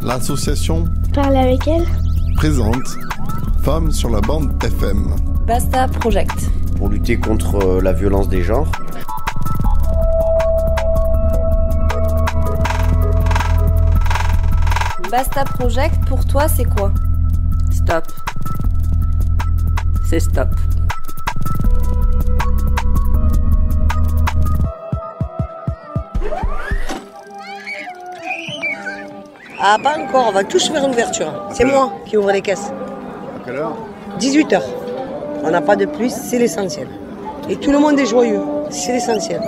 L'association Parle avec elle présente Femmes sur la bande FM. Basta Project. Pour lutter contre la violence des genres. Basta Project, pour toi, c'est quoi? Stop. C'est stop. Ah, pas encore, on va tous faire une ouverture. C'est moi qui ouvre les caisses. À quelle heure? 18h. On n'a pas de plus, c'est l'essentiel. Et tout le monde est joyeux, c'est l'essentiel.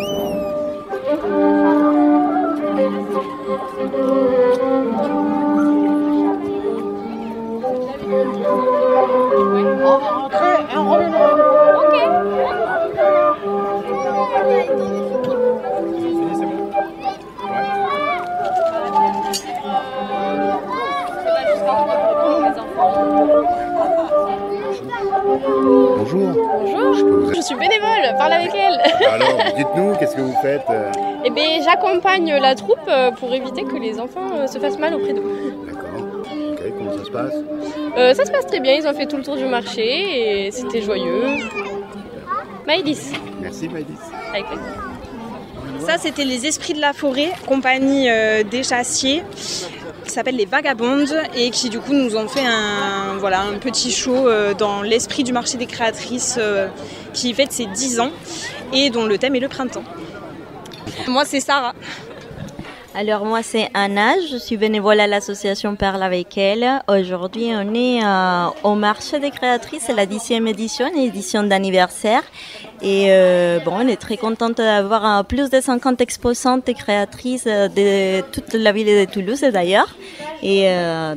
On va rentrer et on reviendra. Bonjour. Bonjour, je suis bénévole, parle avec elle. Alors, dites-nous, qu'est-ce que vous faites? Eh bien, j'accompagne la troupe pour éviter que les enfants se fassent mal auprès d'eux. D'accord. Ok, comment ça se passe? Ça se passe très bien, ils ont fait tout le tour du marché et c'était joyeux. Maëlys. Merci Maëlys. Avec plaisir. Ça, c'était les Esprits de la Forêt, compagnie des chassiers, qui s'appelle les Vagabondes et qui du coup nous ont fait un petit show dans l'esprit du marché des créatrices qui fête ses 10 ans et dont le thème est le printemps. Moi, c'est Sarah. Alors moi c'est Anna, je suis bénévole à l'association Parle avec elle. Aujourd'hui on est au marché des créatrices, c'est la 10e édition, édition d'anniversaire. Et on est très contente d'avoir plus de 50 exposantes et créatrices de toute la ville de Toulouse d'ailleurs. Et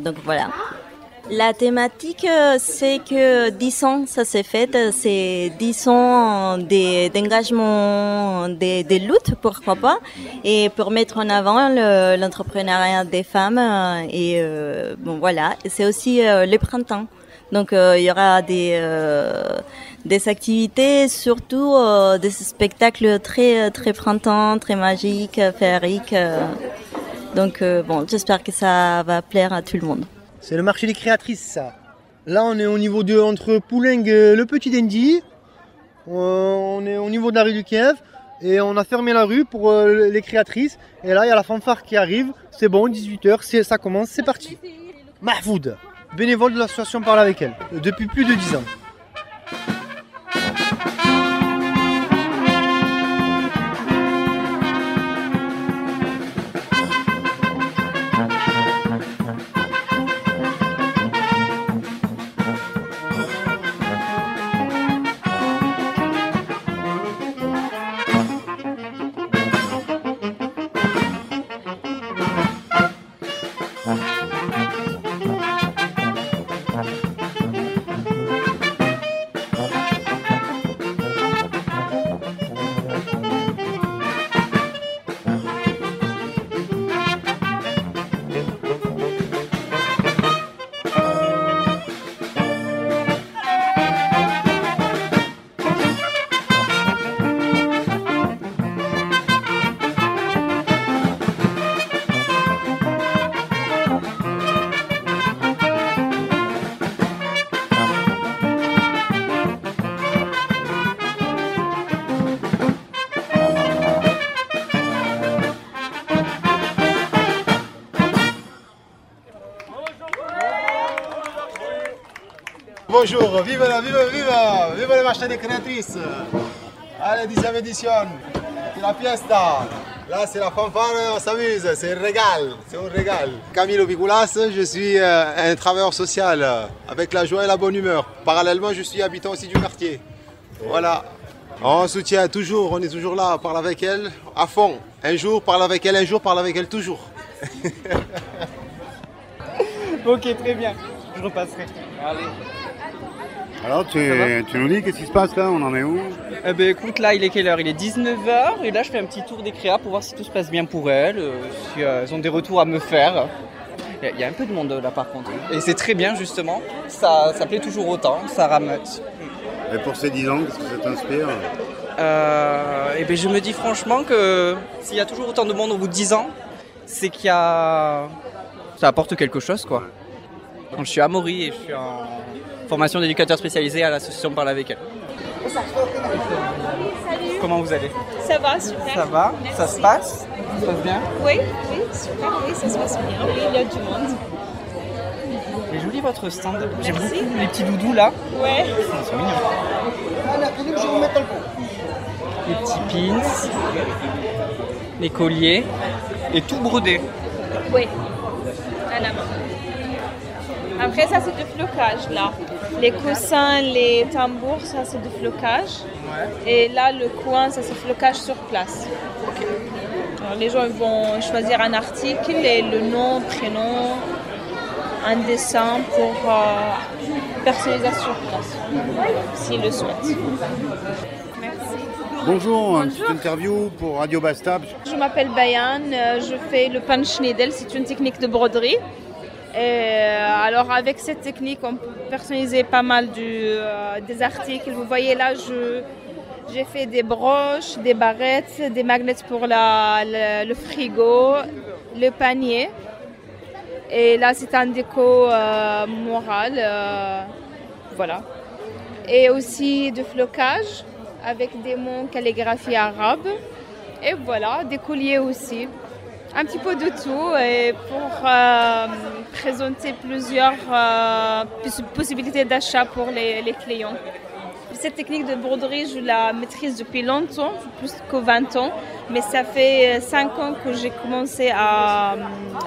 donc voilà. La thématique, c'est que 10 ans, ça s'est fait, c'est 10 ans d'engagement, des luttes, pourquoi pas, et pour mettre en avant l'entrepreneuriat des femmes. Et voilà, c'est aussi le printemps. Donc il y aura des activités, surtout des spectacles très très printemps, très magiques, féeriques. Donc j'espère que ça va plaire à tout le monde. C'est le marché des créatrices, ça. Là, on est au niveau de entre Poulenc et le Petit Dandy. On est au niveau de la rue du Kiev. Et on a fermé la rue pour les créatrices. Et là, il y a la fanfare qui arrive. C'est bon, 18h, ça commence, c'est parti. Mahfoud, bénévole de l'association Parle avec elle, depuis plus de 10 ans. Bonjour, vive le marché des créatrices. Allez, 10e édition, c'est la fiesta. Là, c'est la fanfare, on s'amuse, c'est un régal. Camilo Bigoulas, je suis un travailleur social avec la joie et la bonne humeur. Parallèlement, je suis habitant aussi du quartier. Voilà. On soutient toujours, on est toujours là, parle avec elle à fond. Un jour, parle avec elle, un jour, parle avec elle toujours. Ok, très bien, je repasserai. Allez. Alors, tu nous dis qu'est-ce qui se passe là? On en est où? Écoute, là, il est quelle heure? Il est 19h et là, je fais un petit tour des créas pour voir si tout se passe bien pour elles, si elles ont des retours à me faire. Il y a un peu de monde là, par contre. Et c'est très bien, justement. Ça plaît toujours autant, ça rameute. Et pour ces 10 ans, qu'est-ce que ça t'inspire? Je me dis franchement que s'il y a toujours autant de monde au bout de 10 ans, c'est qu'il y a ça apporte quelque chose quoi. Donc, je suis Amaury et je suis en formation d'éducateur spécialisé à l'association Parle avec elle. Comment vous allez? Ça va, super. Ça va? Merci. Ça se passe? Ça se passe bien? Oui, super, oui, ça se passe bien. Oui, il y a du monde. Il est joli votre stand. J'aime beaucoup les petits doudous là. Ouais. Ils sont mignons. Les petits pins, les colliers et tout brodé. Oui, à la main. Après ça c'est du flocage là. Les coussins, les tambours, ça c'est du flocage. Ouais. Et là le coin, ça c'est flocage sur place. Alors, les gens vont choisir un article et le nom, prénom, un dessin pour personnaliser sur place, s'ils le souhaitent. Bonjour, une petite interview pour Radio Bastap. Je m'appelle Bayan, je fais le punch needle, c'est une technique de broderie. Et alors avec cette technique, on peut personnaliser pas mal des articles. Vous voyez là, j'ai fait des broches, des barrettes, des magnets pour le frigo, le panier. Et là, c'est un déco moral, voilà. Et aussi du flocage avec des mots calligraphie arabe. Et voilà, des colliers aussi. Un petit peu de tout et pour présenter plusieurs possibilités d'achat pour les clients. Cette technique de broderie, je la maîtrise depuis longtemps, plus que 20 ans, mais ça fait 5 ans que j'ai commencé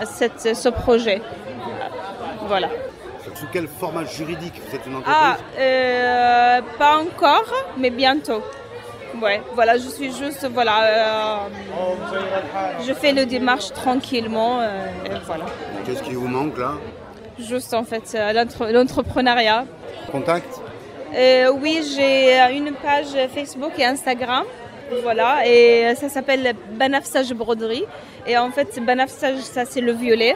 ce projet. Voilà. Sous quel format juridique vous êtes une entreprise? Pas encore, mais bientôt. Ouais, voilà, je suis juste, voilà, je fais le démarche tranquillement, et voilà. Qu'est-ce qui vous manque là? Juste en fait, l'entrepreneuriat. Contact? Oui, j'ai une page Facebook et Instagram, voilà, et ça s'appelle Banafsage Broderie. Et en fait, Banafsage, ça c'est le violet,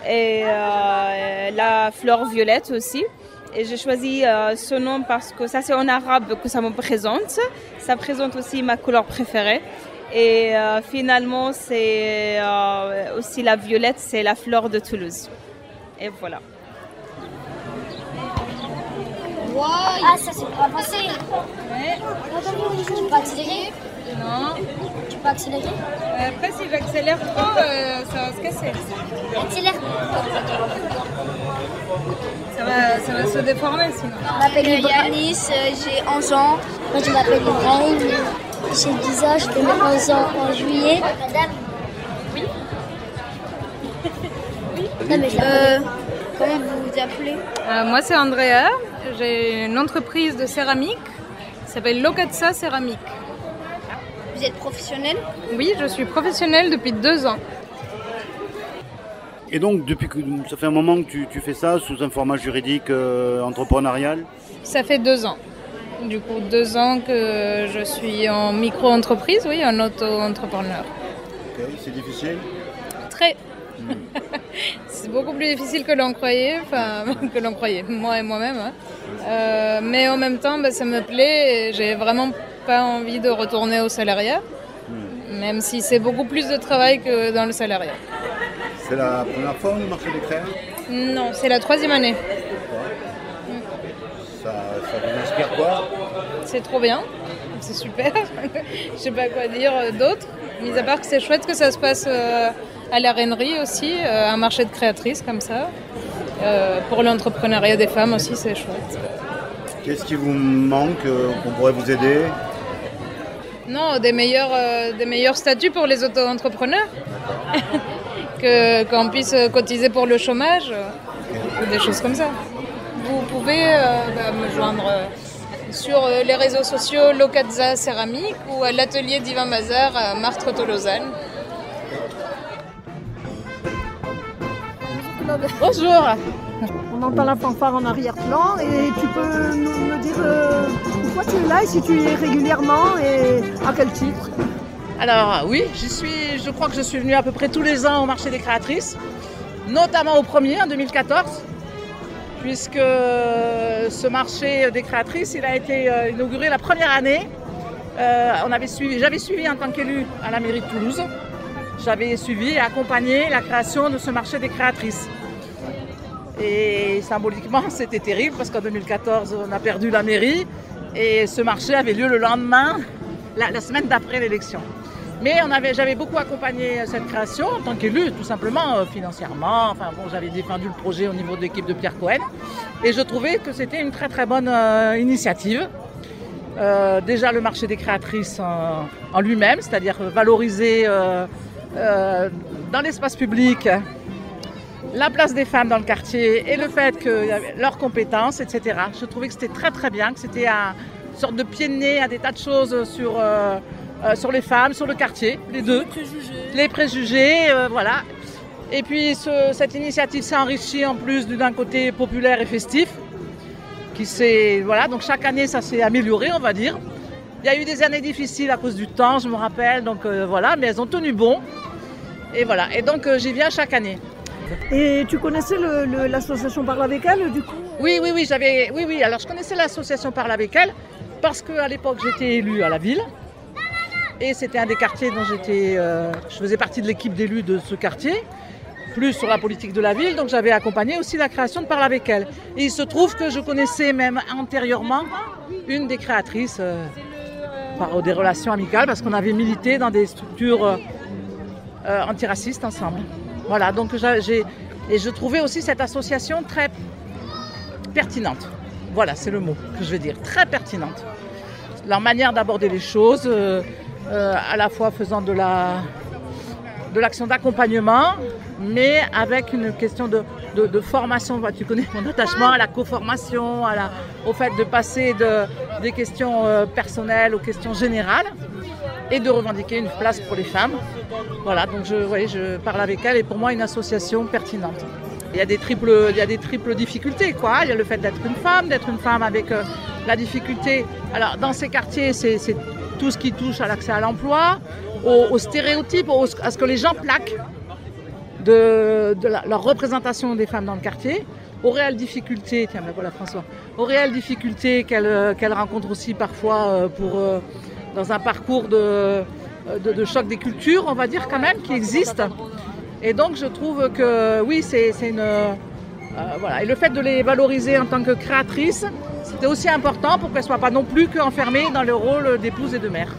et la fleur violette aussi. Et j'ai choisi ce nom parce que ça c'est en arabe que ça me présente. Ça présente aussi ma couleur préférée. Et finalement, c'est aussi la violette, c'est la fleur de Toulouse. Et voilà. Wow. Ah, ça c'est pour avancer. Ouais. Tu peux accélérer? Non. Tu peux accélérer? Après, si j'accélère trop, ça va se casser. Accélère. Ça va se déformer sinon. Je m'appelle Yanis, j'ai 11 ans. Moi je m'appelle Ibrahim, j'ai 10 ans, je fais mes 11 ans en juillet. Madame? Oui. Non, mais comment vous vous appelez? Moi c'est Andrea, j'ai une entreprise de céramique qui s'appelle Locatsa Céramique. Vous êtes professionnel? Oui, je suis professionnelle depuis 2 ans. Et donc, depuis que ça fait un moment que tu fais ça sous un format juridique entrepreneurial? Ça fait 2 ans. Du coup, 2 ans que je suis en micro-entreprise, oui, en auto-entrepreneur. Ok, c'est difficile? Très. C'est beaucoup plus difficile que l'on croyait, moi et moi-même. Hein. Mais en même temps, ça me plaît et j'ai vraiment pas envie de retourner au salariat, même si c'est beaucoup plus de travail que dans le salariat. C'est la première fois au marché des créas? Non, c'est la 3e année. Ça vous inspire quoi? C'est trop bien, c'est super. Je sais pas quoi dire d'autre, mis à part que c'est chouette que ça se passe à la Reinerie aussi, un marché de créatrices comme ça. Pour l'entrepreneuriat des femmes aussi, c'est chouette. Qu'est-ce qui vous manque, qu'on pourrait vous aider? Non, des meilleurs statuts pour les auto-entrepreneurs. Qu'on puisse cotiser pour le chômage ou des choses comme ça. Vous pouvez me joindre sur les réseaux sociaux Locatsa Céramique ou à l'atelier d'Ivan Mazar à Martre-Tolosane. Bonjour. On entend la fanfare en arrière-plan et tu peux me dire pourquoi tu es là et si tu y es régulièrement et à quel titre? Alors oui, je crois que je suis venue à peu près tous les ans au marché des créatrices, notamment au premier en 2014, puisque ce marché des créatrices, il a été inauguré la première année. J'avais suivi en tant qu'élue à la mairie de Toulouse, j'avais suivi et accompagné la création de ce marché des créatrices. Et symboliquement, c'était terrible parce qu'en 2014, on a perdu la mairie et ce marché avait lieu le lendemain, la semaine d'après l'élection. Mais j'avais beaucoup accompagné cette création en tant qu'élu, tout simplement, financièrement. Enfin bon, j'avais défendu le projet au niveau de l'équipe de Pierre Cohen. Et je trouvais que c'était une très très bonne initiative. Déjà le marché des créatrices en lui-même, c'est-à-dire valoriser dans l'espace public la place des femmes dans le quartier et le fait que leurs compétences, etc. Je trouvais que c'était très très bien, que c'était une sorte de pied de nez à des tas de choses sur les femmes, sur le quartier, les deux. Les préjugés, voilà. Et puis cette initiative s'est enrichie en plus d'un côté populaire et festif. Voilà, donc chaque année ça s'est amélioré, on va dire. Il y a eu des années difficiles à cause du temps, je me rappelle, donc voilà, mais elles ont tenu bon. Et voilà, et donc j'y viens chaque année. Et tu connaissais l'association Parle avec elle, du coup? Oui, alors je connaissais l'association Parle avec elle parce qu'à l'époque j'étais élue à la ville. Et c'était un des quartiers dont je faisais partie de l'équipe d'élus de ce quartier, plus sur la politique de la ville, donc j'avais accompagné aussi la création de Parle avec elle. Et il se trouve que je connaissais même antérieurement une des créatrices par des relations amicales, parce qu'on avait milité dans des structures antiracistes ensemble. Voilà, donc je trouvais aussi cette association très pertinente. Voilà, c'est le mot que je veux dire, très pertinente. Leur manière d'aborder les choses, à la fois faisant de l'action d'accompagnement, mais avec une question de formation. Tu connais mon attachement à la co-formation, au fait de passer des questions personnelles aux questions générales et de revendiquer une place pour les femmes. Voilà, donc je parle avec elle et pour moi une association pertinente. Il y a des triples difficultés, quoi. Il y a le fait d'être une femme avec la difficulté. Alors dans ces quartiers, c'est tout ce qui touche à l'accès à l'emploi, aux stéréotypes, à ce que les gens plaquent de leur représentation des femmes dans le quartier, aux réelles difficultés, tiens, me voilà François, aux réelles difficultés qu'elles rencontrent aussi parfois dans un parcours de choc des cultures, on va dire quand même, qui existe. Et donc je trouve que oui, c'est une... voilà. Et le fait de les valoriser en tant que créatrices, c'était aussi important pour qu'elles ne soient pas non plus qu'enfermées dans le rôle d'épouse et de mère.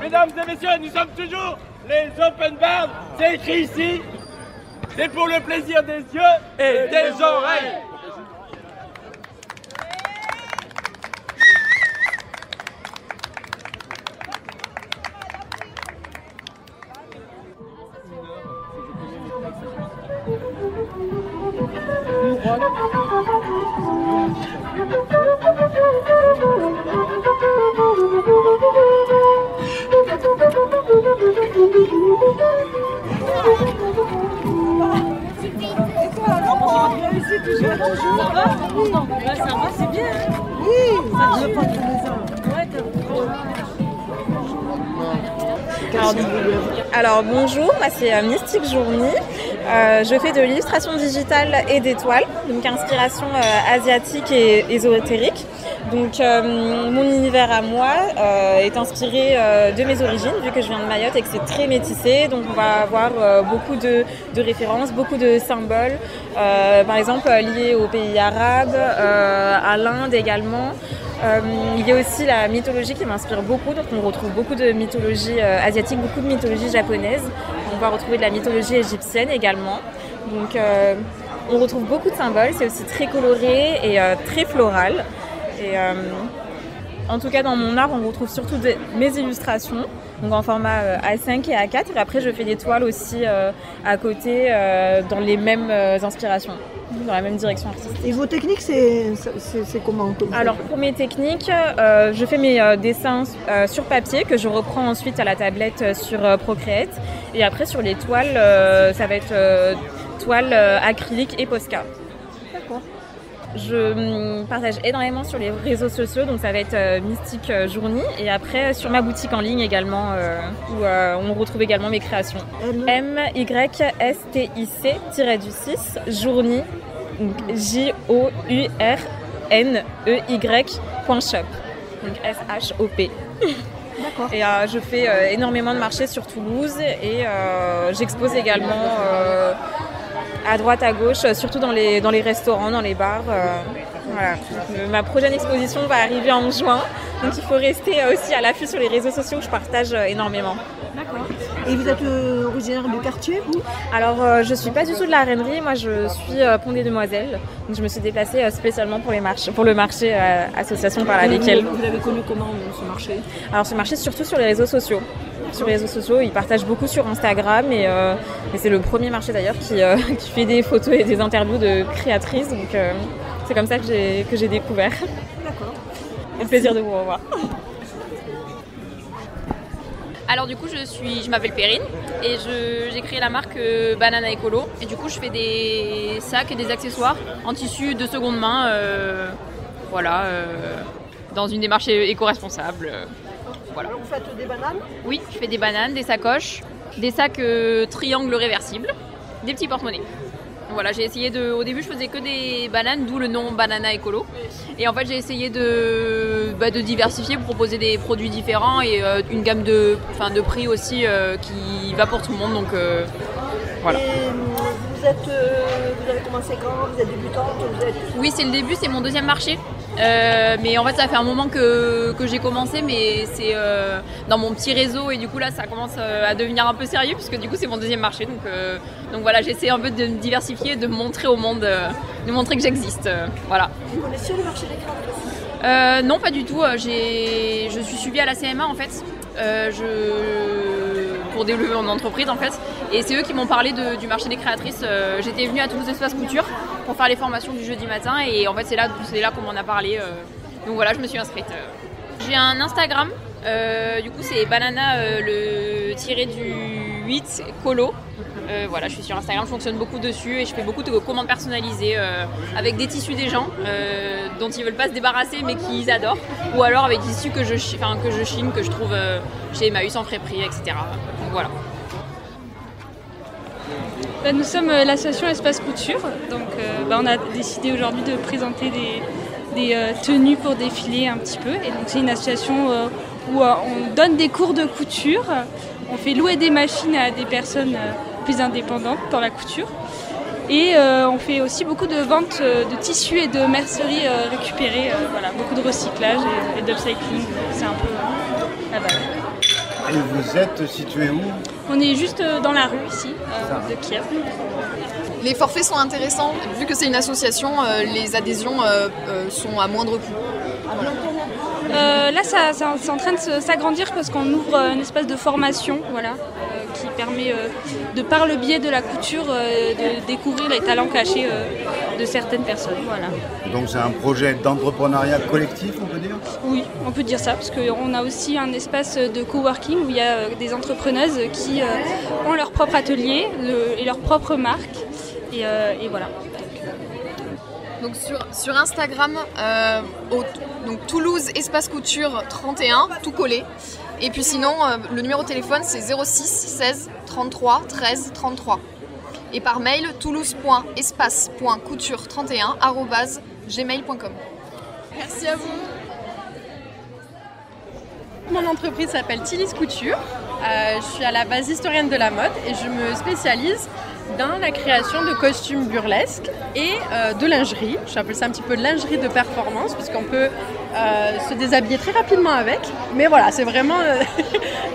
Mesdames et messieurs, nous sommes toujours les Open Bars. C'est écrit ici. C'est pour le plaisir des yeux et des oreilles. Ça va, c'est bien. Oui, ça ne pas Alors bonjour, moi c'est Mystique Journey. Je fais de l'illustration digitale et d'étoiles, donc inspiration asiatique et ésotérique. Donc mon univers à moi est inspiré de mes origines, vu que je viens de Mayotte et que c'est très métissé. Donc on va avoir beaucoup de références, beaucoup de symboles, par exemple liés aux pays arabes, à l'Inde également. Il y a aussi la mythologie qui m'inspire beaucoup, donc on retrouve beaucoup de mythologie asiatique, beaucoup de mythologie japonaise. On va retrouver de la mythologie égyptienne également. Donc on retrouve beaucoup de symboles, c'est aussi très coloré et très floral. Et en tout cas dans mon art, on retrouve surtout mes illustrations, donc en format A5 et A4. Et après je fais des toiles aussi à côté dans les mêmes inspirations, dans la même direction artistique. Et vos techniques, c'est comment? Alors pour mes techniques, je fais mes dessins sur papier que je reprends ensuite à la tablette sur Procreate. Et après sur les toiles, ça va être toile acrylique et Posca. D'accord. Je partage énormément sur les réseaux sociaux, donc ça va être Mystique Journey. Et après sur ma boutique en ligne également, où on retrouve également mes créations. MYSTIC-6 Journey, JOURNEY.shop, donc SHOP. D'accord. Et je fais énormément de marchés sur Toulouse et j'expose également à droite, à gauche, surtout dans les restaurants, dans les bars. Voilà. Ma prochaine exposition va arriver en juin, donc il faut rester aussi à l'affût sur les réseaux sociaux où je partage énormément. D'accord. Et vous êtes originaire du quartier, vous? Alors, je ne suis pas du tout de la Rennerie, moi je suis Pont des Demoiselles, donc je me suis déplacée spécialement pour le marché association par laquelle. Vous l'avez connu comment, ce marché? Alors ce marché, surtout sur les réseaux sociaux. Sur les réseaux sociaux, ils partagent beaucoup sur Instagram et c'est le premier marché d'ailleurs qui fait des photos et des interviews de créatrices, donc c'est comme ça que j'ai découvert. D'accord. Un plaisir de vous revoir. Alors du coup je m'appelle Perrine et j'ai créé la marque Banana Écolo et du coup je fais des sacs et des accessoires en tissu de seconde main, dans une démarche éco-responsable. Voilà. Alors vous faites des bananes? Oui, je fais des bananes, des sacoches, des sacs triangles réversibles, des petits porte-monnaies. Voilà, j'ai essayé au début je faisais que des bananes, d'où le nom Banana Écolo. Et en fait j'ai essayé de diversifier pour proposer des produits différents et une gamme de prix aussi qui va pour tout le monde. Donc voilà. Et vous avez commencé quand? Vous êtes débutante? Oui, c'est le début, c'est mon deuxième marché. Mais en fait ça fait un moment que j'ai commencé, mais c'est dans mon petit réseau et du coup là ça commence à devenir un peu sérieux puisque du coup c'est mon deuxième marché, donc voilà, j'essaie un peu de me diversifier, de montrer au monde, de montrer que j'existe, voilà. Vous connaissez le marché des créatrices? Non, pas du tout, je suis suivie à la CMA en fait, pour développer mon entreprise en fait, et c'est eux qui m'ont parlé du marché des créatrices. J'étais venue à Toulouse Espace Couture pour faire les formations du jeudi matin et en fait c'est là qu'on m'en a parlé, donc voilà, je me suis inscrite. J'ai un Instagram, du coup c'est banana le tiré du 8 colo. Voilà, je suis sur Instagram, je fonctionne beaucoup dessus et je fais beaucoup de commandes personnalisées avec des tissus des gens dont ils veulent pas se débarrasser mais qu'ils adorent, ou alors avec des tissus que je chine, que je trouve chez Emmaüs en frais-prix, etc. Donc voilà. Nous sommes l'association Espace Couture, donc on a décidé aujourd'hui de présenter des tenues pour défiler un petit peu. Et donc c'est une association où on donne des cours de couture, on fait louer des machines à des personnes plus indépendantes dans la couture. Et on fait aussi beaucoup de ventes de tissus et de merceries récupérées, voilà, beaucoup de recyclage et d'upcycling, c'est un peu la base. Et vous êtes situé où? On est juste dans la rue ici, de Kiev. Les forfaits sont intéressants, vu que c'est une association, les adhésions sont à moindre coût. Voilà. Là, c'est en train de s'agrandir parce qu'on ouvre un espace de formation, voilà, qui permet, de par le biais de la couture, de découvrir les talents cachés de certaines personnes. Voilà. Donc c'est un projet d'entrepreneuriat collectif, on peut dire? Oui, on peut dire ça, parce qu'on a aussi un espace de coworking où il y a des entrepreneuses qui ont leur propre atelier et leur propre marque. Et voilà. Donc sur Instagram, donc Toulouse Espace Couture 31, tout collé. Et puis sinon, le numéro de téléphone c'est 06 16 33 13 33. Et par mail, toulouse.espace.couture31@gmail.com. Merci à vous. Mon entreprise s'appelle Tilly's Couture. Je suis à la base historienne de la mode et je me spécialise dans la création de costumes burlesques et de lingerie. J'appelle ça un petit peu de lingerie de performance puisqu'on peut se déshabiller très rapidement avec. Mais voilà, c'est vraiment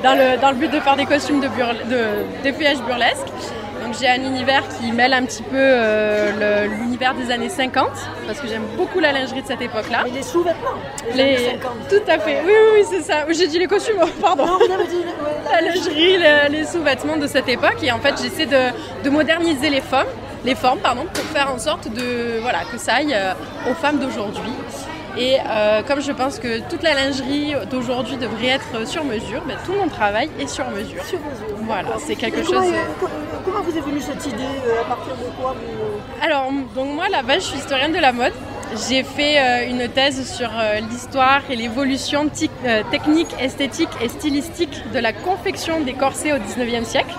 dans le but de faire des costumes de feuillage burlesque. Donc j'ai un univers qui mêle un petit peu l'univers des années 50 parce que j'aime beaucoup la lingerie de cette époque-là. Et les sous-vêtements des années 50. Tout à fait, oui, c'est ça. J'ai dit les costumes, pardon. Non, vous avez dit la lingerie, les sous-vêtements de cette époque. Et en fait, j'essaie de moderniser les formes, pour faire en sorte que ça aille aux femmes d'aujourd'hui. Et comme je pense que toute la lingerie d'aujourd'hui devrait être sur mesure, tout mon travail est sur mesure. Sur mesure. Voilà, c'est quelque chose... Comment vous est venue cette idée? À partir de quoi Alors, donc moi, à la base, je suis historienne de la mode. J'ai fait une thèse sur l'histoire et l'évolution technique, esthétique et stylistique de la confection des corsets au 19e siècle.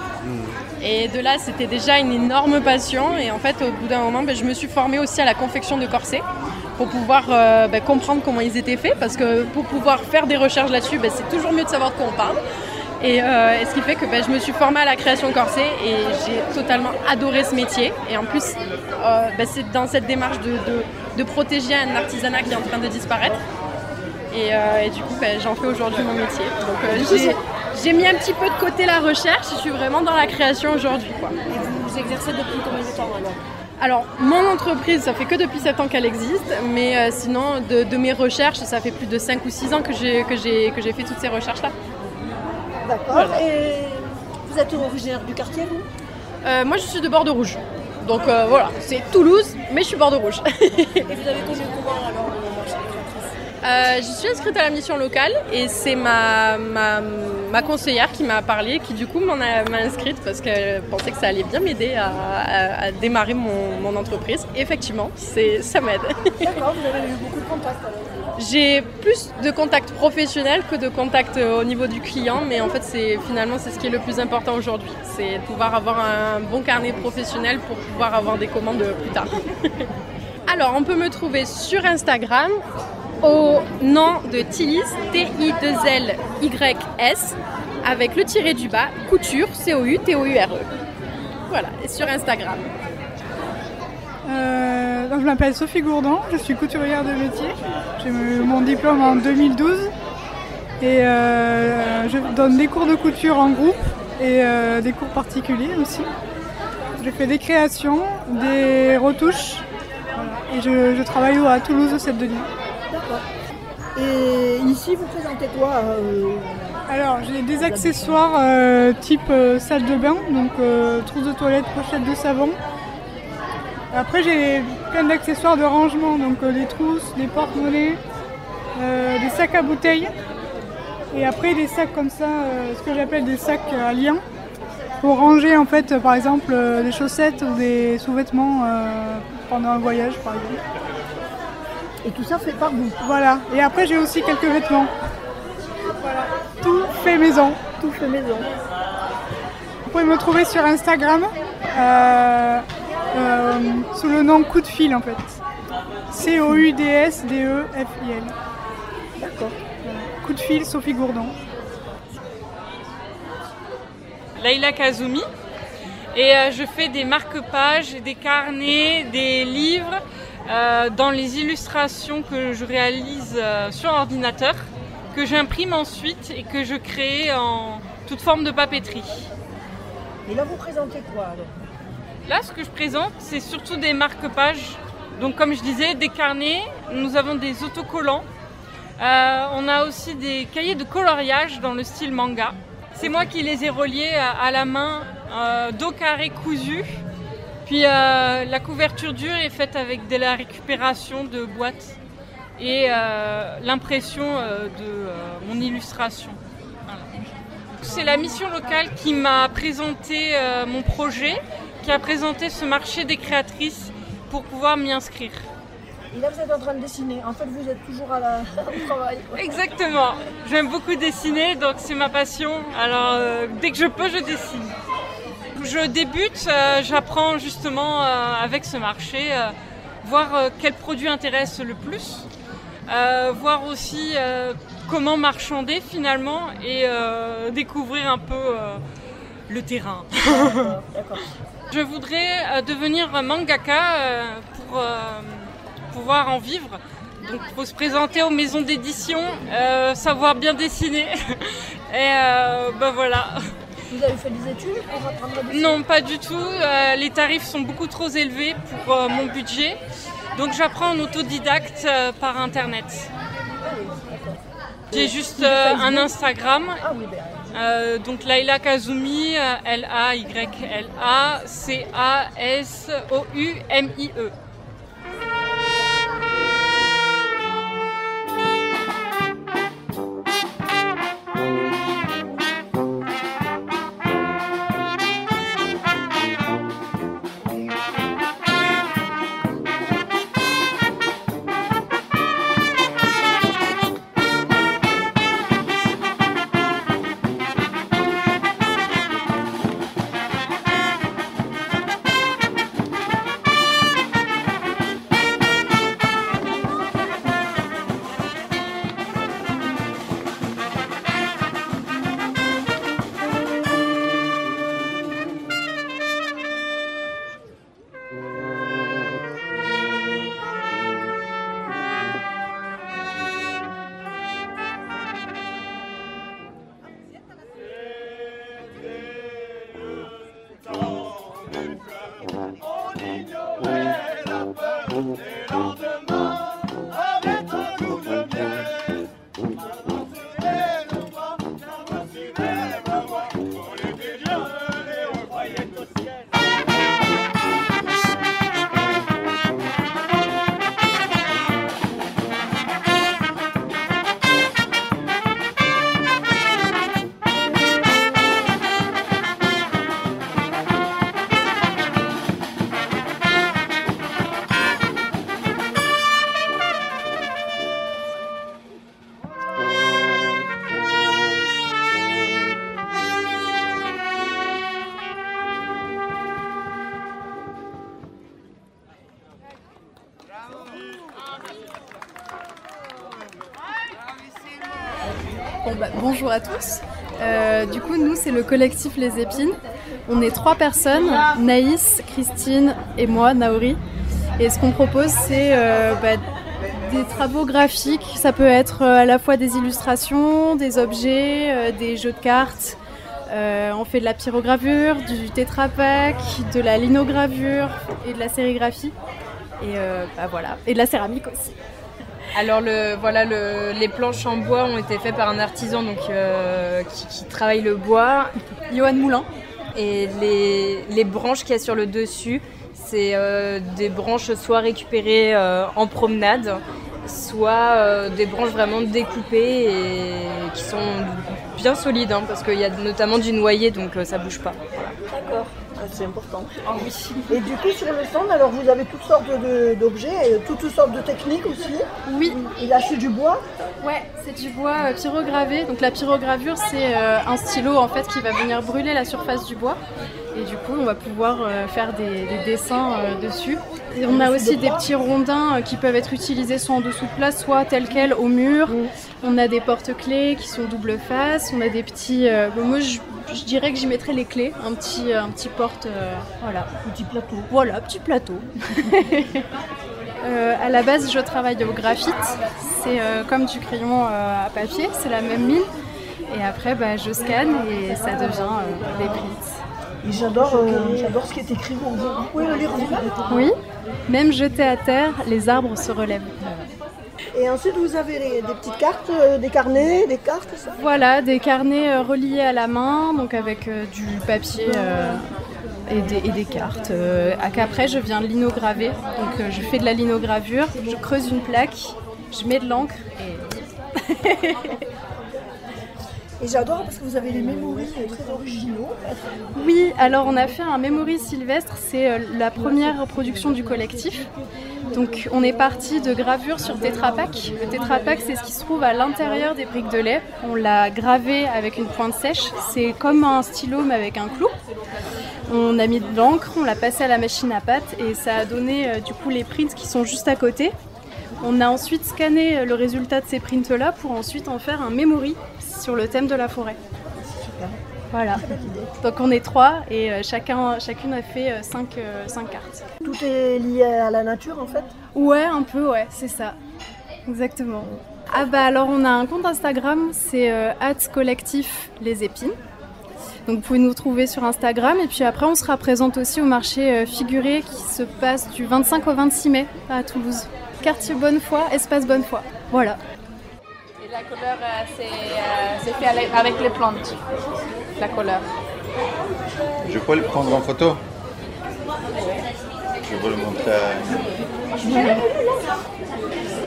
Et de là, c'était déjà une énorme passion. Et en fait, au bout d'un moment, je me suis formée aussi à la confection de corsets pour pouvoir comprendre comment ils étaient faits. Parce que pour pouvoir faire des recherches là-dessus, c'est toujours mieux de savoir de quoi on parle. Et ce qui fait que je me suis formée à la création de corsets et j'ai totalement adoré ce métier. Et en plus, c'est dans cette démarche de protéger un artisanat qui est en train de disparaître. Et du coup, j'en fais aujourd'hui mon métier. Donc j'ai mis un petit peu de côté la recherche, je suis vraiment dans la création aujourd'hui. Et vous exercez depuis combien de temps alors, mon entreprise, ça fait que depuis 7 ans qu'elle existe, mais sinon, de mes recherches, ça fait plus de 5 ou 6 ans que j'ai fait toutes ces recherches-là. D'accord. Voilà. Et vous êtes originaire du quartier, vous Moi, je suis de Bordeaux-Rouge. Donc voilà, c'est Toulouse, mais je suis Bordeaux-Rouge. Et vous avez connu comment alors le marché des créatrices? Je suis inscrite à la mission locale et c'est ma conseillère qui m'a parlé, qui du coup m'a inscrite parce qu'elle pensait que ça allait bien m'aider à démarrer mon entreprise. Et effectivement, ça m'aide. D'accord, vous avez eu beaucoup de contacts alors? J'ai plus de contacts professionnels que de contacts au niveau du client, mais en fait finalement c'est ce qui est le plus important aujourd'hui. C'est de pouvoir avoir un bon carnet professionnel pour pouvoir avoir des commandes plus tard. Alors on peut me trouver sur Instagram au nom de Tilys, T-I-2-L-Y-S, avec le tiré du bas, couture, C-O-U-T-O-U-R-E. Voilà, et sur Instagram. Donc je m'appelle Sophie Gourdon, je suis couturière de métier. J'ai eu mon diplôme en 2012 et je donne des cours de couture en groupe et des cours particuliers aussi. Je fais des créations, des retouches et je travaille à Toulouse au 7-Denis. D'accord. Et ici vous présentez quoi Alors j'ai des accessoires type salle de bain, donc trousse de toilette, pochette de savon. Après j'ai plein d'accessoires de rangement, donc des trousses, des porte-monnaies, des sacs à bouteilles et après des sacs comme ça, ce que j'appelle des sacs à liens pour ranger en fait par exemple des chaussettes ou des sous-vêtements pendant un voyage par exemple. Et tout ça fait par vous? Voilà, et après j'ai aussi quelques vêtements. Voilà, tout fait maison. Tout fait maison. Vous pouvez me trouver sur Instagram. Sous le nom Coup de Fil en fait. C-O-U-D-S-D-E-F-I-L. D'accord. Coup de Fil, Sophie Gourdon. Laïla Kazumi. Et je fais des marque-pages, des carnets, des livres dans les illustrations que je réalise sur ordinateur, que j'imprime ensuite et que je crée en toute forme de papeterie. Et là vous présentez quoi alors? Là, ce que je présente, c'est surtout des marque-pages. Donc, comme je disais, des carnets. Nous avons des autocollants. On a aussi des cahiers de coloriage dans le style manga. C'est moi qui les ai reliés à la main, dos carré cousu. Puis, la couverture dure est faite avec de la récupération de boîtes et l'impression de mon illustration. Voilà. C'est la mission locale qui m'a présenté mon projet, qui a présenté ce marché des créatrices pour pouvoir m'y inscrire. Et là vous êtes en train de dessiner, en fait vous êtes toujours au travail. Exactement, j'aime beaucoup dessiner donc c'est ma passion, alors dès que je peux je dessine. Je débute, j'apprends justement avec ce marché, voir quel produit intéresse le plus, voir aussi comment marchander finalement et découvrir un peu le terrain. D'accord. Je voudrais devenir mangaka pour pouvoir en vivre. Donc il faut se présenter aux maisons d'édition, savoir bien dessiner. Et voilà. Vous avez fait des études pour apprendre à dessiner? Non, pas du tout. Les tarifs sont beaucoup trop élevés pour mon budget. Donc j'apprends en autodidacte par internet. J'ai juste un Instagram. Donc Layla Kazumi, Layla-Kasoumie. Bonjour à tous. Du coup, nous, c'est le collectif Les Épines. On est 3 personnes, Naïs, Christine et moi, Naori. Et ce qu'on propose, c'est des travaux graphiques. Ça peut être à la fois des illustrations, des objets, des jeux de cartes. On fait de la pyrogravure, du tétrapack, de la linogravure et de la sérigraphie. Et voilà. Et de la céramique aussi. Alors les planches en bois ont été faites par un artisan donc, qui travaille le bois, Johan Moulin. Et les branches qu'il y a sur le dessus, c'est des branches soit récupérées en promenade, soit des branches vraiment découpées et qui sont bien solides parce qu'il y a notamment du noyer donc ça bouge pas. Voilà. D'accord. C'est important. Ah oui. Et du coup, sur le stand, alors vous avez toutes sortes d'objets, toutes sortes de techniques aussi. Oui. Et là, c'est du bois? Ouais, c'est du bois pyrogravé. Donc la pyrogravure, c'est un stylo en fait qui va venir brûler la surface du bois. Et du coup, on va pouvoir faire des dessins dessus. Et on a aussi des petits rondins qui peuvent être utilisés soit en dessous de place, soit tels quels au mur. On a des porte-clés qui sont double face. On a des petits... moi, je dirais que j'y mettrais les clés. Un petit porte... voilà. Petit plateau. Voilà, petit plateau. À la base, je travaille au graphite. C'est comme du crayon à papier. C'est la même mine. Et après, je scanne et ça devient des prints. Et j'adore ce qui est écrit. Vous pouvez le lire vous-même? Oui. Même jeté à terre, les arbres se relèvent. Et ensuite, vous avez des petites cartes, des carnets, des cartes, ça? Voilà, des carnets reliés à la main, donc avec du papier et des cartes. Après, je viens linograver. Donc, je fais de la linogravure, je creuse une plaque, je mets de l'encre et... Et j'adore parce que vous avez des mémories très originaux. Oui, alors on a fait un Memory Sylvestre, c'est la première production du collectif. Donc on est parti de gravure sur tétrapack. Le tétrapack, c'est ce qui se trouve à l'intérieur des briques de lait. On l'a gravé avec une pointe sèche. C'est comme un stylo mais avec un clou. On a mis de l'encre, on l'a passé à la machine à pâte et ça a donné du coup les prints qui sont juste à côté. On a ensuite scanné le résultat de ces prints-là pour ensuite en faire un memory sur le thème de la forêt. Super. Voilà. Donc on est 3 et chacune a fait 5 cartes. Tout est lié à la nature en fait? Ouais, un peu, ouais, c'est ça. Exactement. Ah bah alors on a un compte Instagram, c'est @collectif les épines. Donc vous pouvez nous trouver sur Instagram et puis après on sera présente aussi au marché figuré qui se passe du 25 au 26 mai à Toulouse. Quartier Bonnefoy, espace Bonnefoy. Voilà. Et la couleur, c'est fait avec les plantes, la couleur. Je peux le prendre en photo? Je veux le montrer.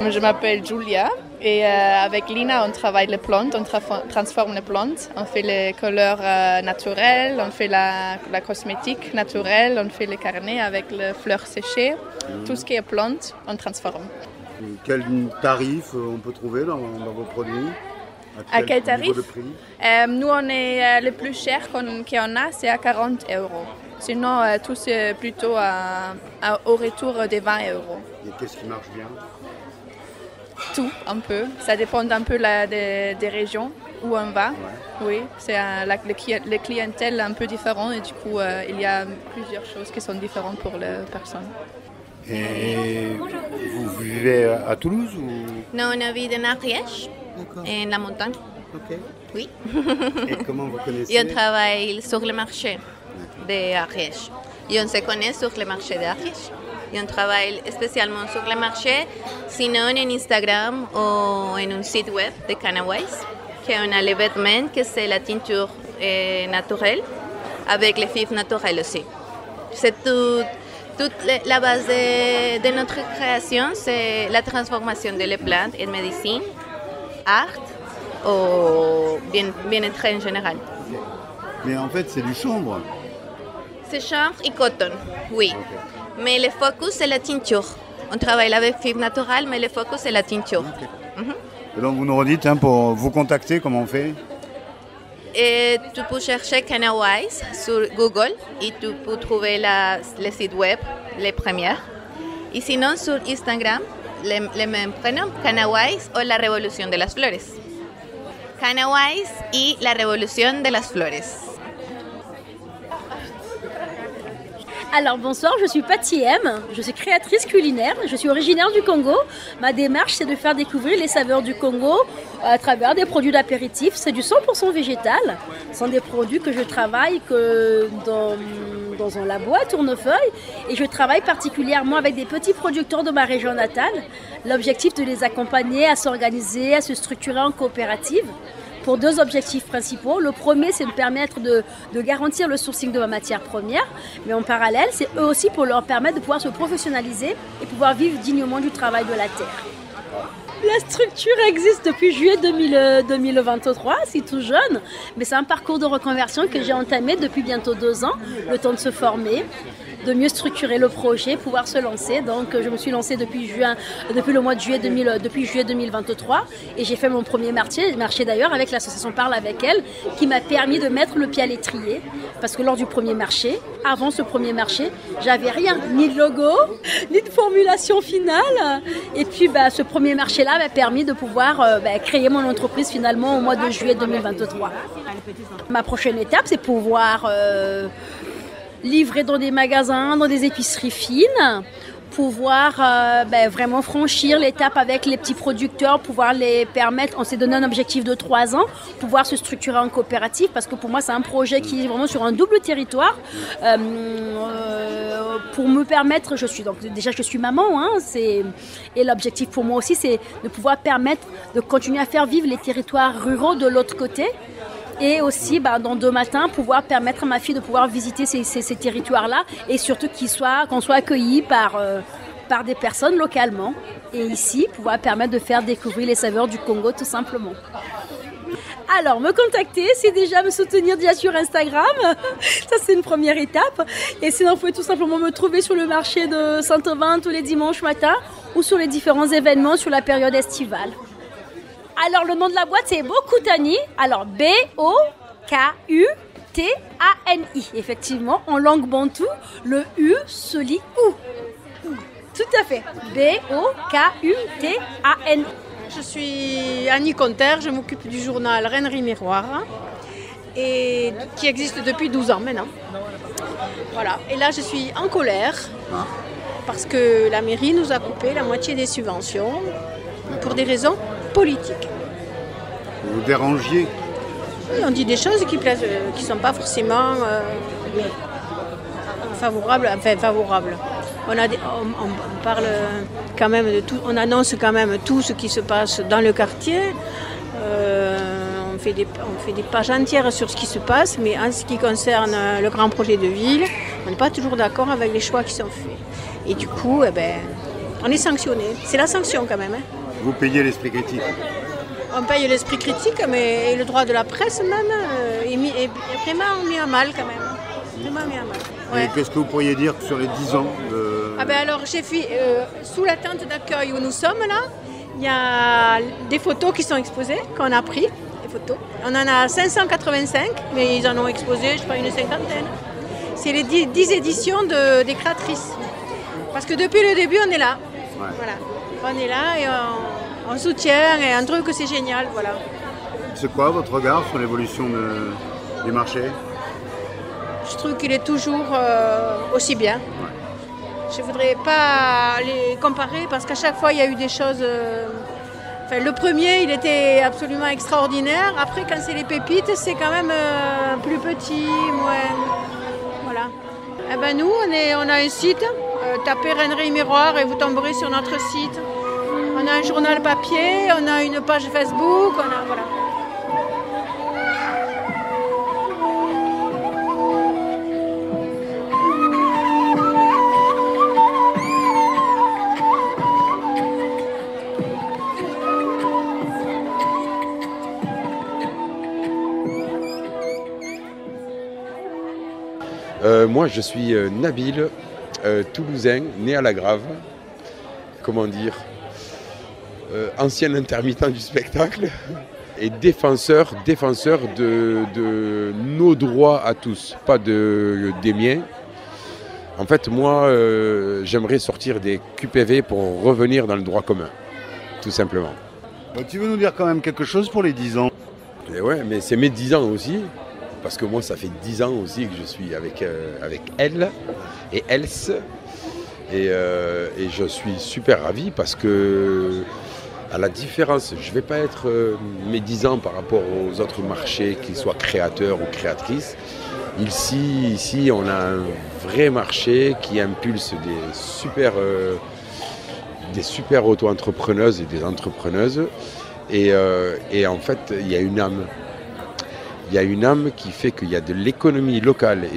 Je m'appelle Julia et avec Lina on travaille les plantes, on transforme les plantes, on fait les couleurs naturelles, on fait la cosmétique naturelle, on fait les carnets avec les fleurs séchées, tout ce qui est plantes on transforme. Quel tarif on peut trouver dans vos produits? À quel tarif? Niveau de prix? Nous on est le plus cher qu'on a, c'est à 40 €. Sinon tout c'est plutôt au retour des 20 €. Et qu'est-ce qui marche bien? Tout, un peu. Ça dépend un peu des régions où on va. Ouais. Oui, c'est les clientèles un peu différentes et du coup, il y a plusieurs choses qui sont différentes pour les personnes. Et vous vivez à Toulouse ou... Non, on habite en Ariège, en la montagne. Ok. Oui. Et comment vous connaissez? Et on travaille sur le marché d'Ariège. Et on se connaît sur le marché d'Ariège. Et on travaille spécialement sur le marché, sinon en Instagram ou en un site web de Canawise, qu'on a le vêtement, que c'est la teinture naturelle, avec les fibres naturelles aussi. C'est toute la base de notre création, c'est la transformation de les plantes en médecine, art ou bien-être en général. Mais en fait, c'est du chanvre. C'est chanvre et coton, oui. Okay. Mais le focus, c'est la teinture. On travaille avec fibres naturelles, mais le focus, c'est la teinture. Okay. Et donc, vous nous redites, pour vous contacter, comment on fait? Et tu peux chercher Canawise sur Google et tu peux trouver le site web, les premières. Et sinon, sur Instagram, les mêmes prénoms, Canawise ou la Révolution de las Flores. Canawise et la Révolution de las Flores. Alors bonsoir, je suis Patty M, je suis créatrice culinaire, je suis originaire du Congo. Ma démarche c'est de faire découvrir les saveurs du Congo à travers des produits d'apéritif. C'est du 100% végétal, ce sont des produits que je travaille dans un labo à Tournefeuille et je travaille particulièrement avec des petits producteurs de ma région natale. L'objectif de les accompagner à s'organiser, à se structurer en coopérative. Pour 2 objectifs principaux. Le premier, c'est de permettre de garantir le sourcing de ma matière première, mais en parallèle, c'est eux aussi pour leur permettre de pouvoir se professionnaliser et pouvoir vivre dignement du travail de la terre. La structure existe depuis juillet 2023, c'est tout jeune, mais c'est un parcours de reconversion que j'ai entamé depuis bientôt 2 ans, le temps de se former, de mieux structurer le projet, pouvoir se lancer. Donc je me suis lancée depuis le mois de juillet 2023 et j'ai fait mon premier marché d'ailleurs avec l'association Parle avec elle qui m'a permis de mettre le pied à l'étrier parce que lors du premier marché, avant ce premier marché, j'avais rien, ni de logo, ni de formulation finale et puis ce premier marché-là m'a permis de pouvoir créer mon entreprise finalement au mois de juillet 2023. Ma prochaine étape, c'est pouvoir livrer dans des magasins, dans des épiceries fines, pouvoir vraiment franchir l'étape avec les petits producteurs, pouvoir les permettre, on s'est donné un objectif de 3 ans, pouvoir se structurer en coopérative parce que pour moi c'est un projet qui est vraiment sur un double territoire. Pour me permettre, je suis maman, et l'objectif pour moi aussi c'est de pouvoir permettre de continuer à faire vivre les territoires ruraux de l'autre côté. Et aussi, dans 2 matins, pouvoir permettre à ma fille de pouvoir visiter ces territoires-là et surtout qu'on soit accueillis par des personnes localement. Et ici, pouvoir permettre de faire découvrir les saveurs du Congo tout simplement. Alors, me contacter, c'est déjà me soutenir sur Instagram. Ça, c'est une première étape. Et sinon, vous pouvez tout simplement me trouver sur le marché de Saint-Aubin tous les dimanches matins ou sur les différents événements sur la période estivale. Alors, le nom de la boîte, c'est Bokutani. Alors, Bokutani. Effectivement, en langue bantoue, le U se lit OU. Tout à fait. Bokutani. Je suis Annie Conter, je m'occupe du journal Rennerie Miroir. et qui existe depuis 12 ans maintenant. Voilà. Et là, je suis en colère parce que la mairie nous a coupé la moitié des subventions pour des raisons politiques. Vous dérangiez? Oui, on dit des choses qui plaisent, qui ne sont pas forcément favorables. On parle quand même de tout, on annonce quand même tout ce qui se passe dans le quartier. On fait des pages entières sur ce qui se passe, mais en ce qui concerne le grand projet de ville, on n'est pas toujours d'accord avec les choix qui sont faits. Et du coup, on est sanctionné. C'est la sanction quand même. Vous payez l'esprit critique? On paye l'esprit critique, mais le droit de la presse même est vraiment mis à mal quand même. Vraiment mis à mal. Ouais. Et qu'est-ce que vous pourriez dire sur les 10 ans de... Alors j'ai fait, sous la tente d'accueil où nous sommes là, il y a des photos qui sont exposées, qu'on a pris, des photos. On en a 585, mais ils en ont exposé, je crois, une cinquantaine. C'est les 10 éditions des créatrices. Parce que depuis le début, on est là. Ouais. Voilà. On est là et on soutient et un truc, c'est génial. Voilà. C'est quoi votre regard sur l'évolution du marché? Je trouve qu'il est toujours aussi bien. Ouais. Je ne voudrais pas les comparer parce qu'à chaque fois, il y a eu des choses... le premier, il était absolument extraordinaire. Après, quand c'est les pépites, c'est quand même plus petit, moins... Voilà. Nous, on a un site. Tapez Rennerie Miroir et vous tomberez sur notre site. On a un journal papier, on a une page Facebook, voilà. Moi, je suis Nabil, toulousain, né à la Grave. Comment dire, ancien intermittent du spectacle et défenseur de nos droits à tous, pas des miens. En fait, moi, j'aimerais sortir des QPV pour revenir dans le droit commun, tout simplement. Tu veux nous dire quand même quelque chose pour les 10 ans? Et ouais, mais c'est mes 10 ans aussi. Parce que moi, ça fait 10 ans aussi que je suis avec elle et Else. Et je suis super ravi parce que, à la différence, je ne vais pas être mes 10 ans par rapport aux autres marchés, qu'ils soient créateurs ou créatrices. Ici, on a un vrai marché qui impulse des super auto-entrepreneuses et des entrepreneuses. Et en fait, il y a une âme. Il y a une âme qui fait qu'il y a de l'économie locale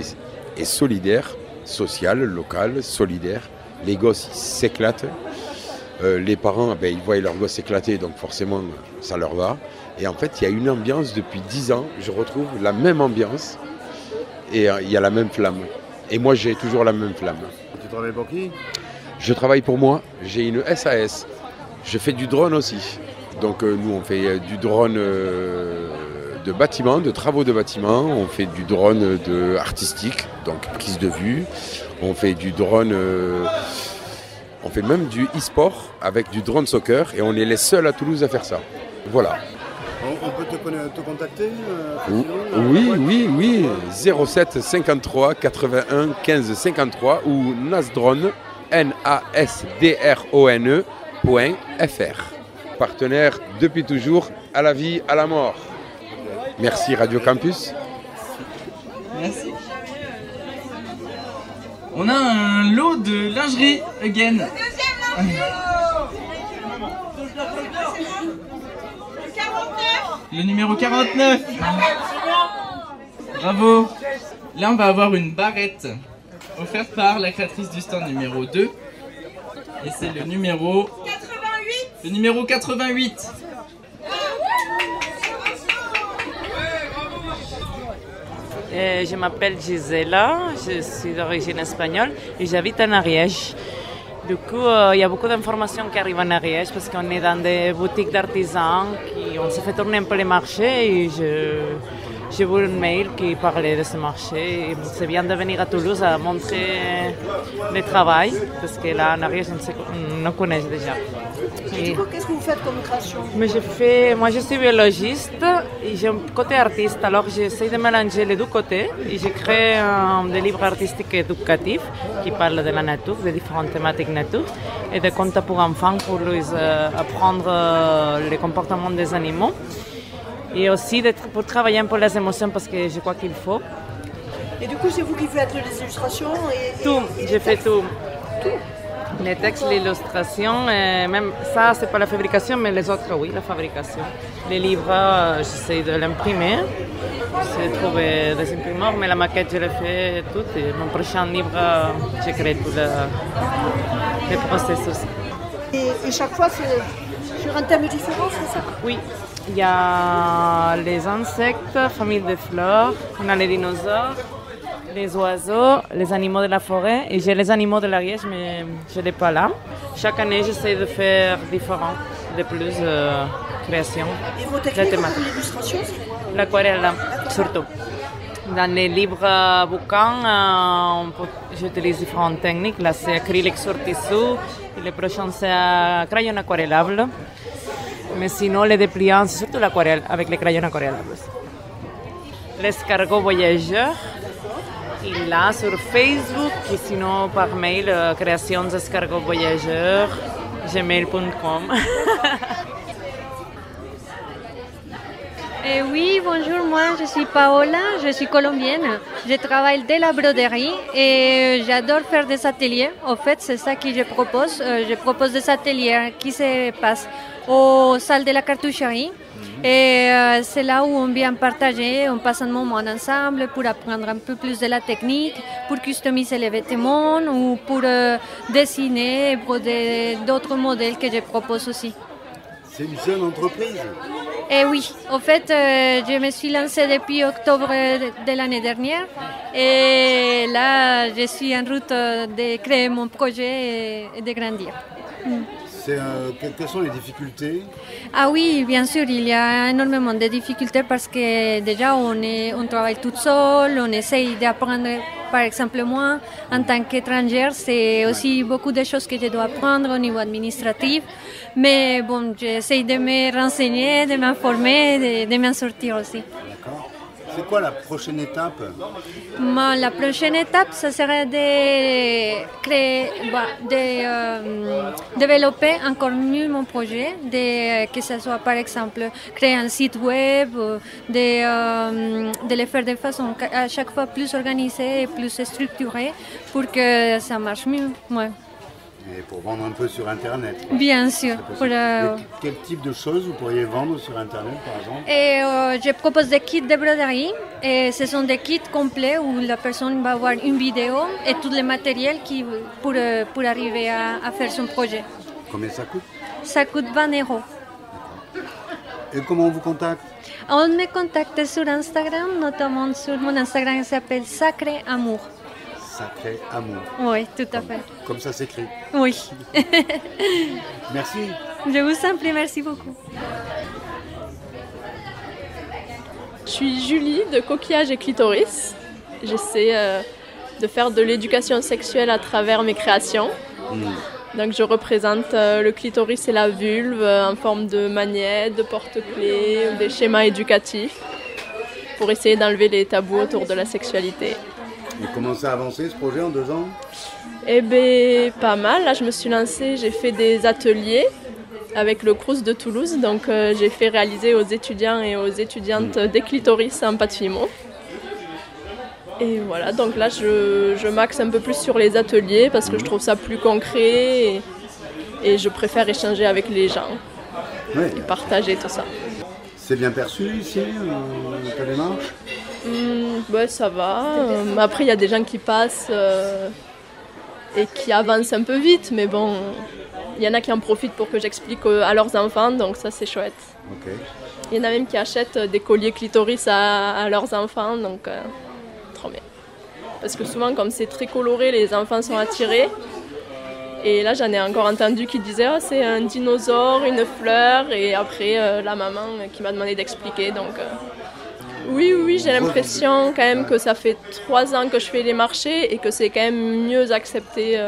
et solidaire, sociale, locale, solidaire. Les gosses, ils s'éclatent. Les parents, ils voient leurs gosses s'éclater, donc forcément, ça leur va. Et en fait, il y a une ambiance depuis 10 ans. Je retrouve la même ambiance et il y a la même flamme. Et moi, j'ai toujours la même flamme. Tu travailles pour qui? Je travaille pour moi. J'ai une SAS. Je fais du drone aussi. Donc nous, on fait du drone... de bâtiments, de travaux de bâtiments, on fait du drone artistique, donc prise de vue, on fait du drone, on fait même du e-sport avec du drone soccer et on est les seuls à Toulouse à faire ça. Voilà. On peut te contacter Oui, 07 53 81 15 53 ou nasdrone, nasdrone.fr. Partenaire depuis toujours, à la vie, à la mort. Merci Radio Campus. Merci. On a un lot de lingerie again. Le numéro 49. Bravo. Là, on va avoir une barrette offerte par la créatrice du stand numéro 2. Et c'est le numéro 88. Le numéro 88. Je m'appelle Gisela, je suis d'origine espagnole et j'habite en Ariège. Du coup, il y a beaucoup d'informations qui arrivent en Ariège parce qu'on est dans des boutiques d'artisans, on se fait tourner un peu les marchés et j'ai vu un mail qui parlait de ce marché. Et c'est bien de venir à Toulouse à montrer le travail parce que là en Ariège on connaît déjà. Et du coup, qu'est-ce que vous faites comme création? Mais moi je suis biologiste et j'ai un côté artiste, alors j'essaie de mélanger les deux côtés et j'ai créé des livres artistiques et éducatifs qui parlent de la nature, de différentes thématiques nature et des contes pour enfants pour leur apprendre les comportements des animaux et aussi pour travailler un peu les émotions parce que je crois qu'il faut. Et du coup, c'est vous qui faites les illustrations Tout, j'ai fait tout. Les textes, l'illustration, même ça, c'est pas la fabrication, mais les autres, oui, la fabrication. Les livres, j'essaie de l'imprimer. J'ai trouvé des imprimeurs, mais la maquette, je l'ai fait toute. Et mon prochain livre, j'ai créé tout le processus. Et chaque fois, c'est sur un thème différent, c'est ça? Oui. Il y a les insectes, famille des fleurs, on a les dinosaures, les oiseaux, les animaux de la forêt. Et j'ai les animaux de l'Ariège, mais je ne l'ai pas là. Chaque année, j'essaie de faire différents, de plus créations. Et vos techniques pour l'illustration, c'est quoi? L'aquarelle, surtout. Dans les livres bouquins, j'utilise différentes techniques. Là, c'est acrylique sur tissu. Et le prochain, c'est crayon aquarellable. Mais sinon, les dépliants, c'est surtout l'aquarelle, avec les crayons aquarellables. L'escargot voyageur. Et là, sur Facebook, et sinon par mail, création d'escargot voyageur, gmail.com. Oui, bonjour, moi je suis Paola, je suis colombienne. Je travaille de la broderie et j'adore faire des ateliers. En fait, c'est ça que je propose. Je propose des ateliers qui se passent aux salles de la cartoucherie. Et c'est là où on vient partager, on passe un moment ensemble pour apprendre un peu plus de la technique, pour customiser les vêtements ou pour dessiner et broder d'autres modèles que je propose aussi. C'est une jeune entreprise? Et oui, en fait, je me suis lancée depuis octobre de l'année dernière et là, je suis en route de créer mon projet et de grandir. Quelles sont les difficultés? Ah oui, bien sûr, il y a énormément de difficultés parce que déjà on travaille toute seule, on essaye d'apprendre, par exemple moi, en tant qu'étrangère, c'est aussi beaucoup de choses que je dois apprendre au niveau administratif. Mais bon, j'essaye de me renseigner, de m'informer, de m'en sortir aussi. D'accord. C'est quoi la prochaine étape? La prochaine étape, ça serait de créer, de développer encore mieux mon projet, que ce soit par exemple créer un site web, de le faire de façon à chaque fois plus organisée et plus structurée pour que ça marche mieux. Ouais. Et pour vendre un peu sur Internet. Bien sûr. Quel type de choses vous pourriez vendre sur Internet, par exemple? Je propose des kits de broderie. Et ce sont des kits complets où la personne va voir une vidéo et tout le matériel pour arriver à faire son projet. Combien ça coûte? Ça coûte 20 €. Et comment on vous contacte? On me contacte sur Instagram, notamment sur mon Instagram qui s'appelle Sacré Amour. Sacré Amour. Oui, tout à fait. Comme ça s'écrit. Oui. Merci. Je vous en prie, merci beaucoup. Je suis Julie de Coquillage et Clitoris. J'essaie de faire de l'éducation sexuelle à travers mes créations. Donc je représente le clitoris et la vulve en forme de magnètes, de porte-clés, des schémas éducatifs pour essayer d'enlever les tabous autour de la sexualité. Et comment ça a avancé ce projet en 2 ans? Eh bien, pas mal. Là, je me suis lancée, j'ai fait des ateliers avec le Crous de Toulouse. Donc, j'ai fait réaliser aux étudiants et aux étudiantes des clitoris en pâte fimo. Et voilà, donc là, je m'axe un peu plus sur les ateliers parce que je trouve ça plus concret et je préfère échanger avec les gens et partager tout ça. C'est bien perçu ici, ta démarche? Ouais, ça va. Après, il y a des gens qui passent et qui avancent un peu vite, mais bon, il y en a qui en profitent pour que j'explique à leurs enfants, donc ça, c'est chouette. Okay. Il y en a même qui achètent des colliers clitoris à leurs enfants, donc trop bien. Parce que souvent, comme c'est très coloré, les enfants sont attirés. Et là, j'en ai encore entendu qui disaient oh, c'est un dinosaure, une fleur, et après, la maman qui m'a demandé d'expliquer, donc... Oui, j'ai l'impression quand même que ça fait 3 ans que je fais les marchés et que c'est quand même mieux accepté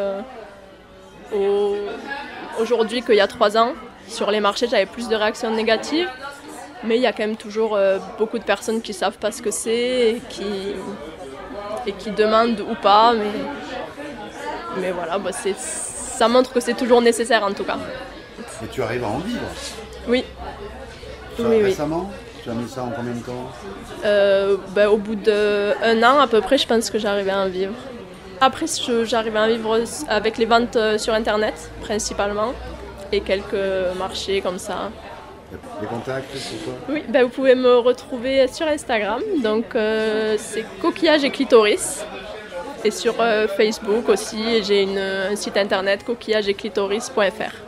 au aujourd'hui qu'il y a 3 ans. Sur les marchés, j'avais plus de réactions négatives, mais il y a quand même toujours beaucoup de personnes qui ne savent pas ce que c'est et qui demandent ou pas. Mais voilà, ça montre que c'est toujours nécessaire en tout cas. Et tu arrives à en vivre? Oui. Récemment? Tu as mis ça en combien de temps? Au bout d'1 an à peu près, je pense que j'arrivais à en vivre. Après, j'arrivais à en vivre avec les ventes sur Internet principalement et quelques marchés comme ça. Les contacts, c'est quoi? Oui, vous pouvez me retrouver sur Instagram, donc c'est coquillage et clitoris. Et sur Facebook aussi, j'ai un site internet coquillageetclitoris.fr.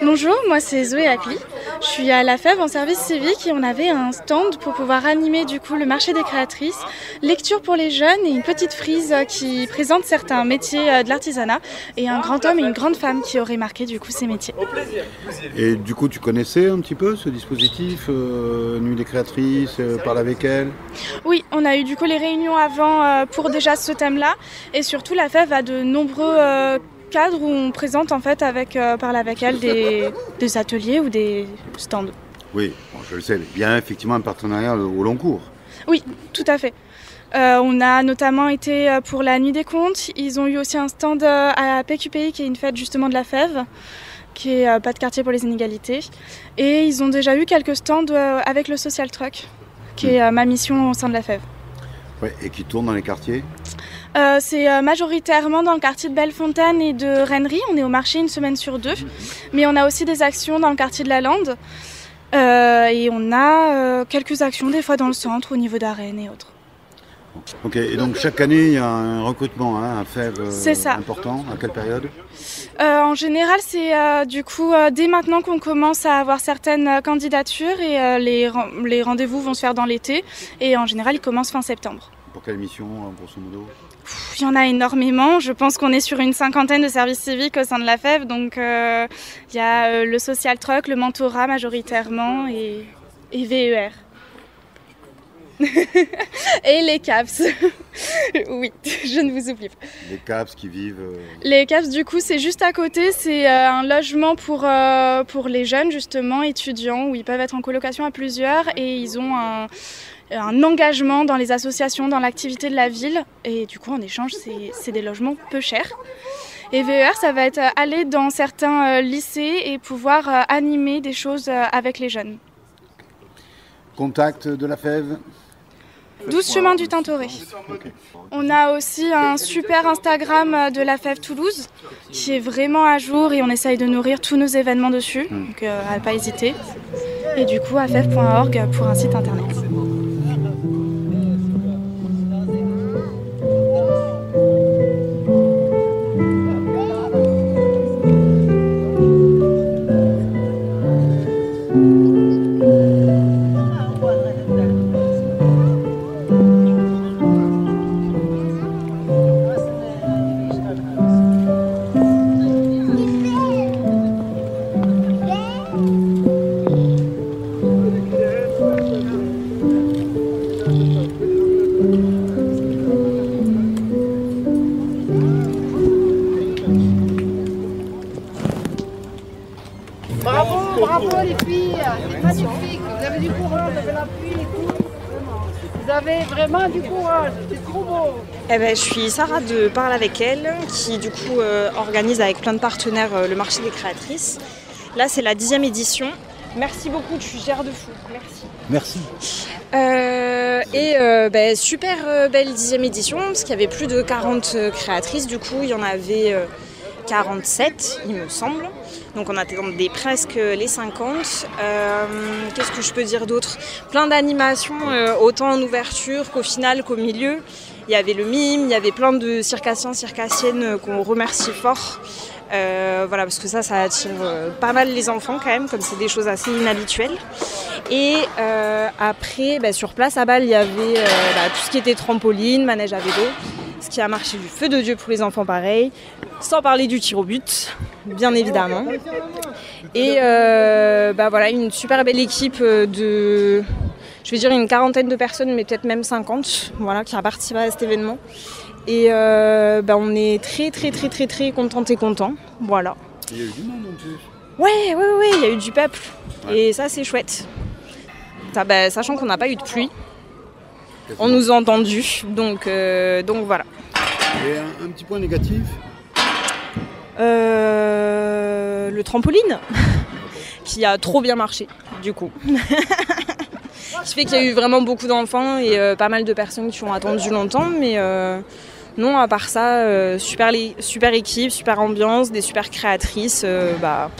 Bonjour, moi c'est Zoé Akli. Je suis à la FEV en service civique et on avait un stand pour pouvoir animer du coup le marché des créatrices, lecture pour les jeunes et une petite frise qui présente certains métiers de l'artisanat et un grand homme et une grande femme qui auraient marqué du coup ces métiers. Et du coup, tu connaissais un petit peu ce dispositif, Nuit des créatrices, parle avec elles? Oui, on a eu du coup les réunions avant pour déjà ce thème-là et surtout la FEV a de nombreux cadre où on présente en fait parle avec elle des ateliers ou des stands. Oui, je le sais, il y a effectivement un partenariat au long cours. Oui, tout à fait. On a notamment été pour la Nuit des Contes, ils ont eu aussi un stand à PQPI qui est une fête justement de la fève, qui est pas de quartier pour les inégalités. Et ils ont déjà eu quelques stands avec le Social Truck, qui est ma mission au sein de la fève. Ouais, et qui tourne dans les quartiers? C'est majoritairement dans le quartier de Bellefontaine et de Rennery. On est au marché une semaine sur 2. Mais on a aussi des actions dans le quartier de la Lande. Et on a quelques actions des fois dans le centre, au niveau d'Arène et autres. Ok, et donc chaque année, il y a un recrutement à faire important. À quelle période? En général, c'est du coup dès maintenant qu'on commence à avoir certaines candidatures et les rendez-vous vont se faire dans l'été. Et en général, ils commencent fin septembre. Pour quelle mission, grosso modo? Il y en a énormément. Je pense qu'on est sur une 50aine de services civiques au sein de la FEV. Donc il y a le Social Truck, le mentorat majoritairement et VER. Et les CAPS. Oui, je ne vous oublie pas. Les CAPS qui vivent... Les CAPS, du coup, c'est juste à côté. C'est un logement pour les jeunes, justement, étudiants, où ils peuvent être en colocation à plusieurs. Et ils ont un engagement dans les associations, dans l'activité de la ville. Et du coup, en échange, c'est des logements peu chers. Et VER, ça va être aller dans certains lycées et pouvoir animer des choses avec les jeunes. Contact de la fève? 12 chemin du Tintoret. Okay. On a aussi un super Instagram de la fève Toulouse qui est vraiment à jour et on essaye de nourrir tous nos événements dessus, donc à ne pas hésiter. Et du coup, afev.org pour un site internet. Bravo les filles, c'est magnifique, vous avez du courage, vous avez l'appui et tout, vous avez vraiment du courage, c'est trop beau. Je suis Sarah de Parle avec elle, qui du coup organise avec plein de partenaires le marché des créatrices. Là c'est la 10e édition. Merci beaucoup, tu gères de fou, merci. Merci. Super belle 10e édition, parce qu'il y avait plus de 40 créatrices, du coup il y en avait 47 il me semble. Donc on attendait presque les 50. Qu'est-ce que je peux dire d'autre? Plein d'animations, autant en ouverture qu'au final qu'au milieu. Il y avait le mime, il y avait plein de circassiens, circassiennes qu'on remercie fort. Parce que ça attire pas mal les enfants quand même, comme c'est des choses assez inhabituelles. Et après, sur place à Bâle, il y avait tout ce qui était trampoline, manège à vélo, ce qui a marché du feu de Dieu pour les enfants pareil, sans parler du tir au but, bien évidemment. Et une super belle équipe de, je vais dire une 40aine de personnes, mais peut-être même 50, qui a participé à cet événement. Et on est très très très très très contentes et contents, voilà. Il y a eu du monde en plus. Ouais, il y a eu du peuple. Ouais. Et ça, c'est chouette. Sachant qu'on n'a pas eu de pluie, on nous a entendus, donc voilà. Et un petit point négatif le trampoline, qui a trop bien marché, du coup. Ce fait qu'il y a eu vraiment beaucoup d'enfants et pas mal de personnes qui ont attendu longtemps, mais non, à part ça, super équipe, super ambiance, des super créatrices, voilà,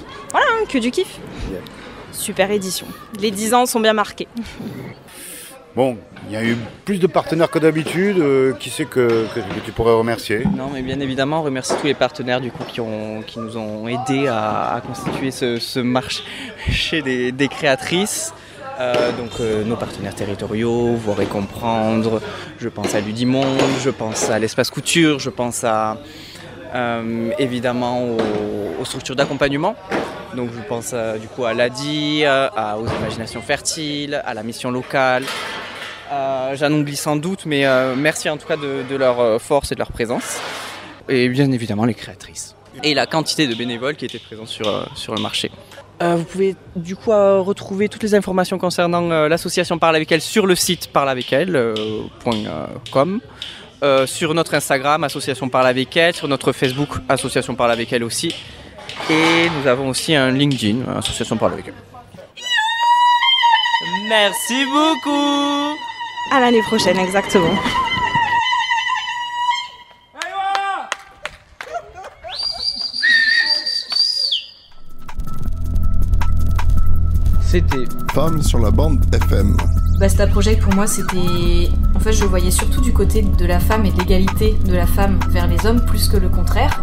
que du kiff. Yeah. Super édition. Les 10 ans sont bien marqués. Bon, il y a eu plus de partenaires que d'habitude. Qui c'est que tu pourrais remercier ? Non, mais bien évidemment, on remercie tous les partenaires du coup qui nous ont aidés à constituer ce marché des créatrices. Nos partenaires territoriaux, vous aurez comprendre. Je pense à Ludimonde, je pense à l'Espace Couture, je pense à évidemment aux structures d'accompagnement. Donc je pense du coup à l'ADI, aux Imaginations Fertiles, à la mission locale. J'en oublie sans doute, mais merci en tout cas de leur force et de leur présence. Et bien évidemment les créatrices. Et la quantité de bénévoles qui étaient présents sur le marché. Vous pouvez du coup retrouver toutes les informations concernant l'association Parle avec elle sur le site parleavecelle.com. Sur notre Instagram, Association Parle avec elle, sur notre Facebook, Association Parle avec elle aussi. Et nous avons aussi un LinkedIn, Association Parle avec elle. Merci beaucoup. À l'année prochaine, exactement. C'était Femmes sur la bande FM. Basta Project pour moi c'était... En fait je voyais surtout du côté de la femme et de l'égalité de la femme vers les hommes plus que le contraire.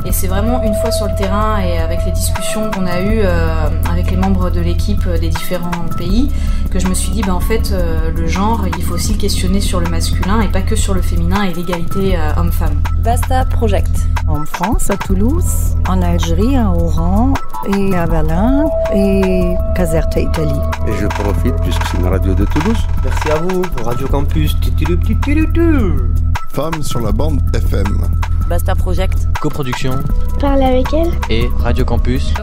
Et c'est vraiment une fois sur le terrain et avec les discussions qu'on a eues avec les membres de l'équipe des différents pays que je me suis dit en fait le genre il faut aussi le questionner sur le masculin et pas que sur le féminin et l'égalité homme-femme. Basta Project. En France, à Toulouse, en Algérie, à Oran et à Berlin et Caserta, Italie. Et je profite puisque c'est une radio de Toulouse. Merci à vous, Radio Campus. Femmes sur la bande FM. Basta Project. Coproduction. Parle avec elle. Et Radio Campus.